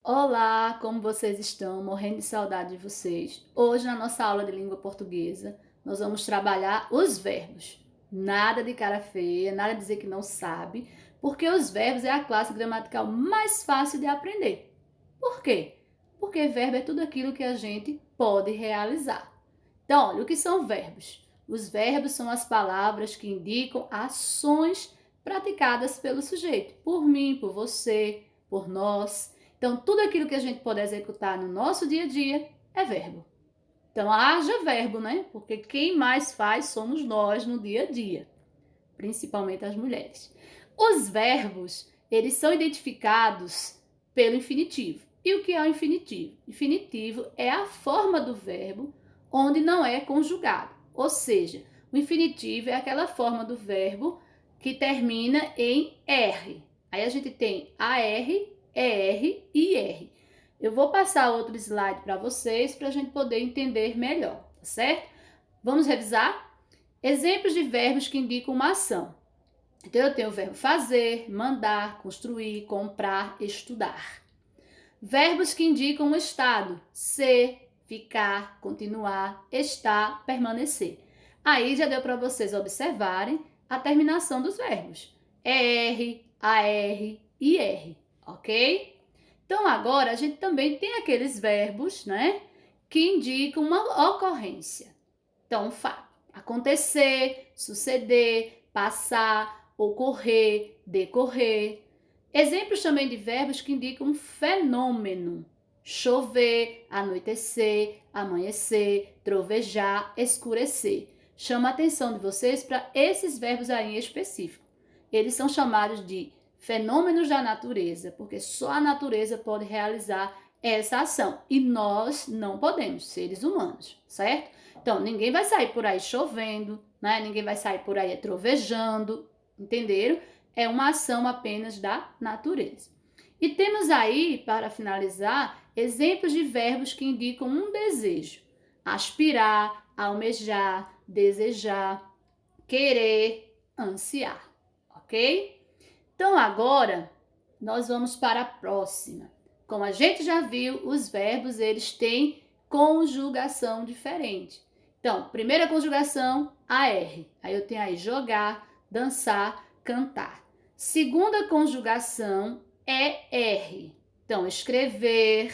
Olá, como vocês estão? Morrendo de saudade de vocês. Hoje, na nossa aula de língua portuguesa, nós vamos trabalhar os verbos. Nada de cara feia, nada de dizer que não sabe, porque os verbos é a classe gramatical mais fácil de aprender. Por quê? Porque verbo é tudo aquilo que a gente pode realizar. Então, olha, o que são verbos? Os verbos são as palavras que indicam ações praticadas pelo sujeito, por mim, por você, por nós. Então, tudo aquilo que a gente pode executar no nosso dia a dia é verbo. Então, haja verbo, né? Porque quem mais faz somos nós no dia a dia, principalmente as mulheres. Os verbos, eles são identificados pelo infinitivo. E o que é o infinitivo? Infinitivo é a forma do verbo onde não é conjugado. Ou seja, o infinitivo é aquela forma do verbo que termina em R. Aí a gente tem AR, ER e IR. Eu vou passar outro slide para vocês para a gente poder entender melhor, tá certo? Vamos revisar? Exemplos de verbos que indicam uma ação. Então, eu tenho o verbo fazer, mandar, construir, comprar, estudar. Verbos que indicam um estado: ser, ficar, continuar, estar, permanecer. Aí já deu para vocês observarem a terminação dos verbos: ER, AR, IR, ok? Então, agora a gente também tem aqueles verbos, né, que indicam uma ocorrência. Então, fato: acontecer, suceder, passar, ocorrer, decorrer. Exemplos também de verbos que indicam um fenômeno: chover, anoitecer, amanhecer, trovejar, escurecer. Chama a atenção de vocês para esses verbos aí em específico. Eles são chamados de fenômenos da natureza, porque só a natureza pode realizar essa ação e nós não podemos, seres humanos, certo? Então, ninguém vai sair por aí chovendo, né? Ninguém vai sair por aí trovejando, entenderam? É uma ação apenas da natureza. E temos aí, para finalizar, exemplos de verbos que indicam um desejo: aspirar, almejar, desejar, querer, ansiar, ok? Então, agora, nós vamos para a próxima. Como a gente já viu, os verbos, eles têm conjugação diferente. Então, primeira conjugação, AR. Aí eu tenho aí jogar, dançar, cantar. Segunda conjugação, ER. Então, escrever,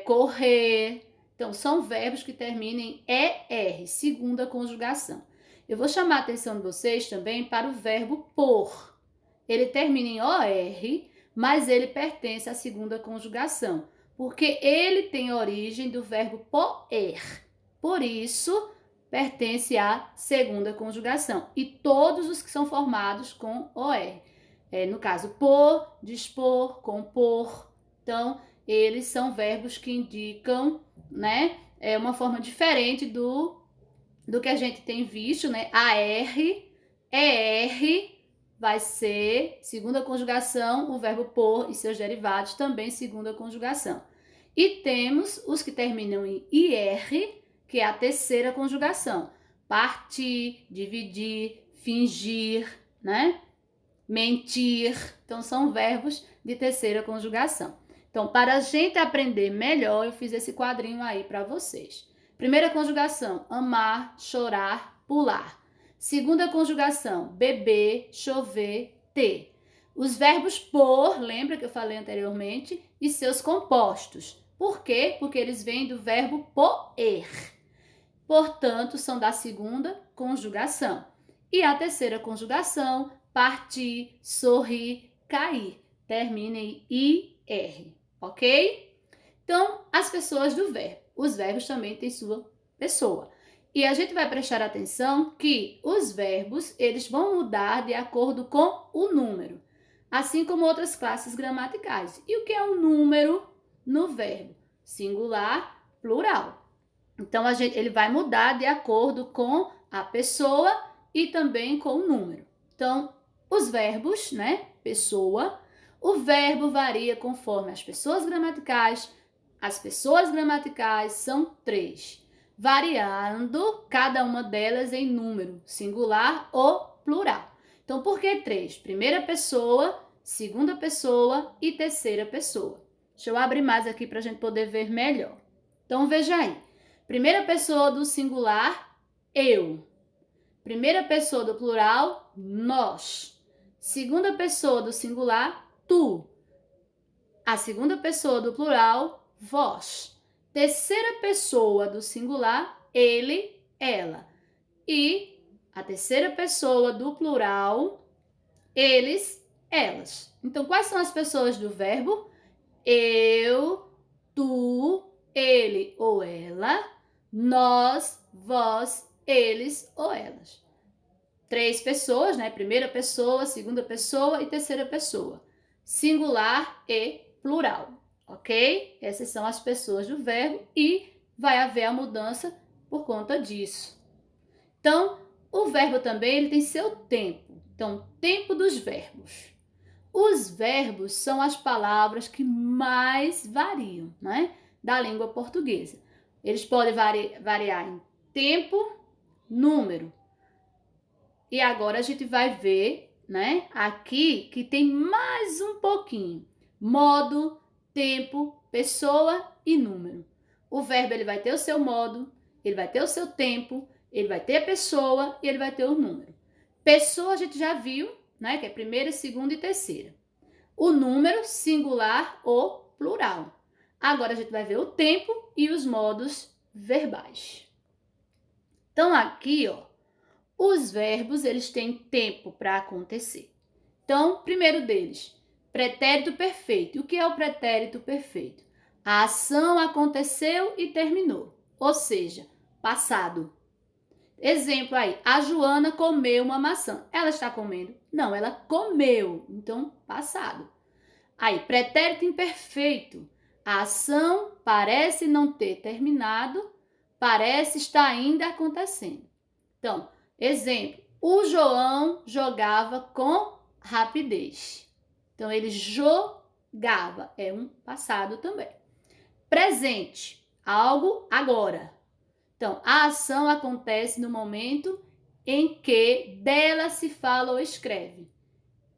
correr. Então, são verbos que terminam em ER, segunda conjugação. Eu vou chamar a atenção de vocês também para o verbo por. Ele termina em OR, mas ele pertence à segunda conjugação, porque ele tem origem do verbo poer. Por isso, pertence à segunda conjugação. E todos os que são formados com OR. No caso, por, dispor, compor. Então, eles são verbos que indicam, né, uma forma diferente do que a gente tem visto, né? AR, ER vai ser segunda conjugação, o verbo por e seus derivados também segunda conjugação. E temos os que terminam em IR, que é a terceira conjugação: partir, dividir, fingir, né? Mentir. Então, são verbos de terceira conjugação. Então, para a gente aprender melhor, eu fiz esse quadrinho aí para vocês. Primeira conjugação: amar, chorar, pular. Segunda conjugação: beber, chover, ter. Os verbos por, lembra que eu falei anteriormente, e seus compostos. Por quê? Porque eles vêm do verbo poer. Portanto, são da segunda conjugação. E a terceira conjugação: partir, sorrir, cair. Termina em IR, ok? Então, as pessoas do verbo. Os verbos também têm sua pessoa. E a gente vai prestar atenção que os verbos, eles vão mudar de acordo com o número, assim como outras classes gramaticais. E o que é um número no verbo? Singular, plural. Então, ele vai mudar de acordo com a pessoa e também com o número. Então, os verbos, né? Pessoa. O verbo varia conforme as pessoas gramaticais. As pessoas gramaticais são 3, variando cada uma delas em número, singular ou plural. Então, por que 3? Primeira pessoa, segunda pessoa e terceira pessoa. Deixa eu abrir mais aqui para a gente poder ver melhor. Então, veja aí. Primeira pessoa do singular, eu. Primeira pessoa do plural, nós. Segunda pessoa do singular, tu. A segunda pessoa do plural, vós. Terceira pessoa do singular, ele, ela. E a terceira pessoa do plural, eles, elas. Então, quais são as pessoas do verbo? Eu, tu, ele ou ela, nós, vós, eles ou elas. 3 pessoas, né? Primeira pessoa, segunda pessoa e terceira pessoa. Singular e plural, ok? Essas são as pessoas do verbo e vai haver a mudança por conta disso. Então, o verbo também ele tem seu tempo. Então, tempo dos verbos. Os verbos são as palavras que mais variam, né, da língua portuguesa. Eles podem variar em tempo, número. E agora a gente vai ver, né, aqui que tem mais um pouquinho. Modo, tempo, pessoa e número. O verbo ele vai ter o seu modo, ele vai ter o seu tempo, ele vai ter a pessoa e ele vai ter o número. Pessoa a gente já viu, né, que é primeira, segunda e terceira. O número singular ou plural. Agora a gente vai ver o tempo e os modos verbais. Então aqui, ó, os verbos eles têm tempo para acontecer. Então, primeiro deles, pretérito perfeito. O que é o pretérito perfeito? A ação aconteceu e terminou, ou seja, passado. Exemplo aí, a Joana comeu uma maçã. Ela está comendo? Não, ela comeu. Então, passado. Aí, pretérito imperfeito. A ação parece não ter terminado, parece estar ainda acontecendo. Então, exemplo, o João jogava com rapidez. Então, ele jogava, é um passado também. Presente, algo agora. Então, a ação acontece no momento em que dela se fala ou escreve.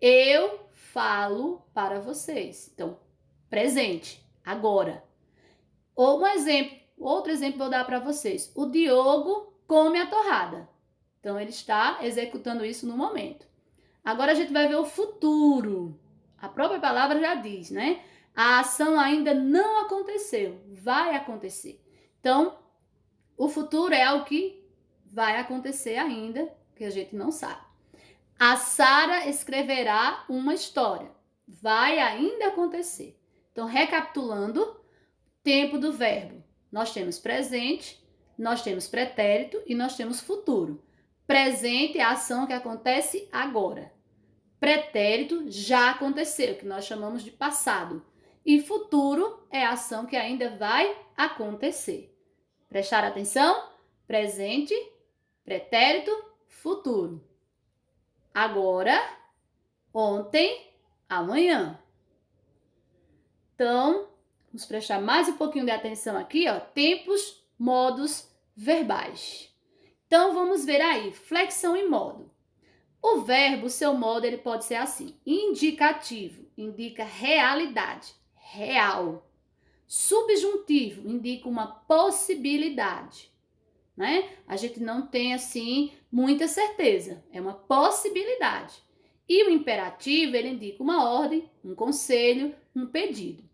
Eu falo para vocês. Então, presente, agora. Ou outro exemplo vou dar para vocês. O Diogo come a torrada. Então, ele está executando isso no momento. Agora a gente vai ver o futuro. A própria palavra já diz, né? A ação ainda não aconteceu, vai acontecer. Então, o futuro é algo que vai acontecer ainda, que a gente não sabe. A Sara escreverá uma história. Vai ainda acontecer. Então, recapitulando, tempo do verbo. Nós temos presente, nós temos pretérito e nós temos futuro. Presente é a ação que acontece agora. Pretérito já aconteceu, que nós chamamos de passado. E futuro é a ação que ainda vai acontecer. Prestar atenção? Presente, pretérito, futuro. Agora, ontem, amanhã. Então, vamos prestar mais um pouquinho de atenção aqui, ó. Tempos, modos, verbais. Então, vamos ver aí, flexão e modo. O verbo, seu modo, ele pode ser assim. Indicativo, indica realidade, real. Subjuntivo, indica uma possibilidade, né? A gente não tem, assim, muita certeza. É uma possibilidade. E o imperativo, ele indica uma ordem, um conselho, um pedido.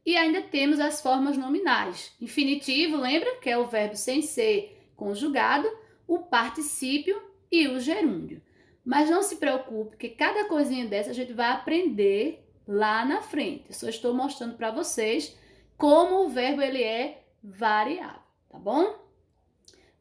E ainda temos as formas nominais. Infinitivo, lembra? Que é o verbo sem ser conjugado, o particípio e o gerúndio. Mas não se preocupe, que cada coisinha dessa a gente vai aprender lá na frente. Eu só estou mostrando para vocês como o verbo ele é variável, tá bom?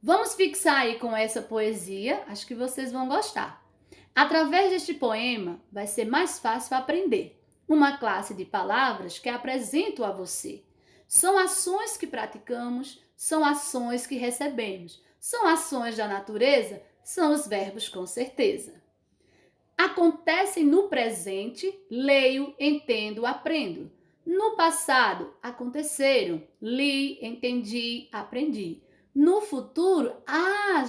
Vamos fixar aí com essa poesia, acho que vocês vão gostar. Através deste poema, vai ser mais fácil aprender uma classe de palavras que apresento a você. São ações que praticamos, são ações que recebemos. São ações da natureza, são os verbos com certeza. Acontecem no presente, leio, entendo, aprendo. No passado, aconteceram, li, entendi, aprendi. No futuro,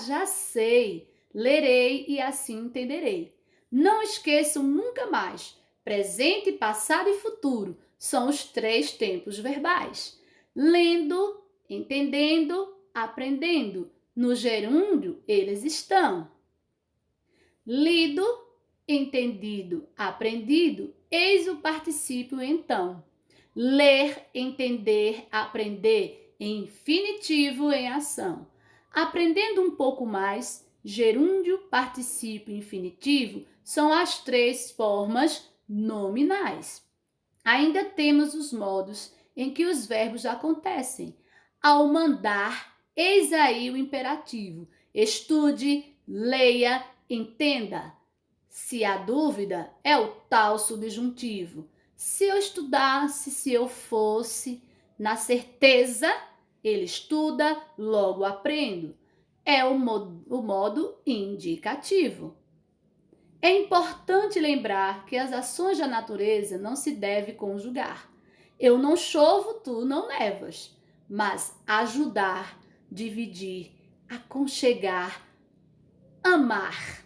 já sei, lerei e assim entenderei. Não esqueçam nunca mais, presente, passado e futuro são os 3 tempos verbais. Lendo, entendendo, aprendendo. No gerúndio, eles estão. Lido, entendido, aprendido. Eis o particípio então. Ler, entender, aprender. Infinitivo em ação. Aprendendo um pouco mais, gerúndio, particípio, infinitivo são as 3 formas nominais. Ainda temos os modos em que os verbos acontecem. Ao mandar, eis aí o imperativo. Estude, leia, entenda. Se há dúvida, é o tal subjuntivo. Se eu estudasse, se eu fosse, na certeza, ele estuda, logo aprendo. É o modo indicativo. É importante lembrar que as ações da natureza não se devem conjugar. Eu não chovo, tu não nevas. Mas ajudar, dividir, aconchegar, amar.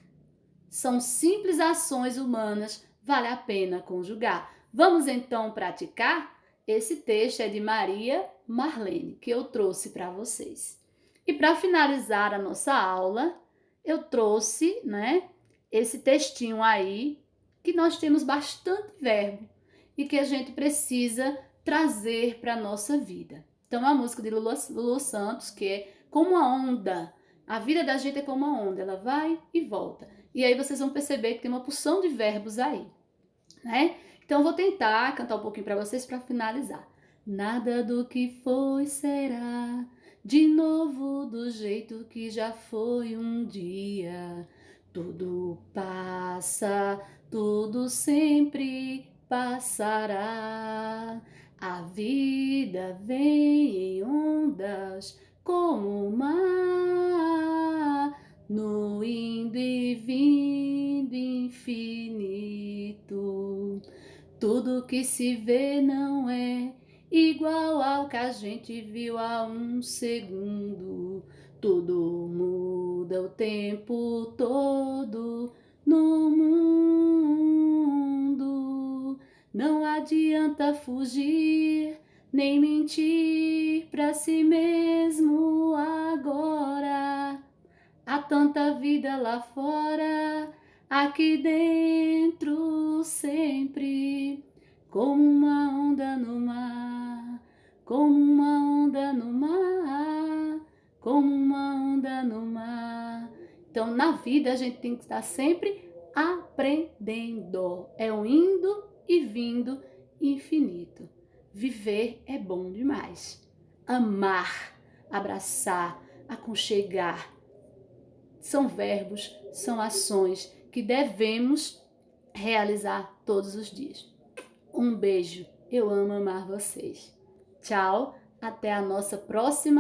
São simples ações humanas, vale a pena conjugar. Vamos então praticar? Esse texto é de Maria Marlene, que eu trouxe para vocês. E para finalizar a nossa aula, eu trouxe, esse textinho aí, que nós temos bastante verbo e que a gente precisa trazer para a nossa vida. Então, a música de Lulu Santos, que é como a onda. A vida da gente é como a onda, ela vai e volta. E aí vocês vão perceber que tem uma porção de verbos aí, né? Então, eu vou tentar cantar um pouquinho para vocês para finalizar. Nada do que foi será de novo do jeito que já foi um dia. Tudo passa, tudo sempre passará. A vida vem em ondas como o mar, no indo e vindo infinito. Tudo que se vê não é igual ao que a gente viu há um segundo. Tudo muda o tempo todo no mundo. Não adianta fugir, nem mentir pra si mesmo agora. Há tanta vida lá fora, aqui dentro sempre, como uma onda no mar, como uma onda no mar, como uma onda no mar. Então, na vida, a gente tem que estar sempre aprendendo. É um indo e vindo infinito. Viver é bom demais. Amar, abraçar, aconchegar. São verbos, são ações que devemos realizar todos os dias. Um beijo, eu amo amar vocês. Tchau, até a nossa próxima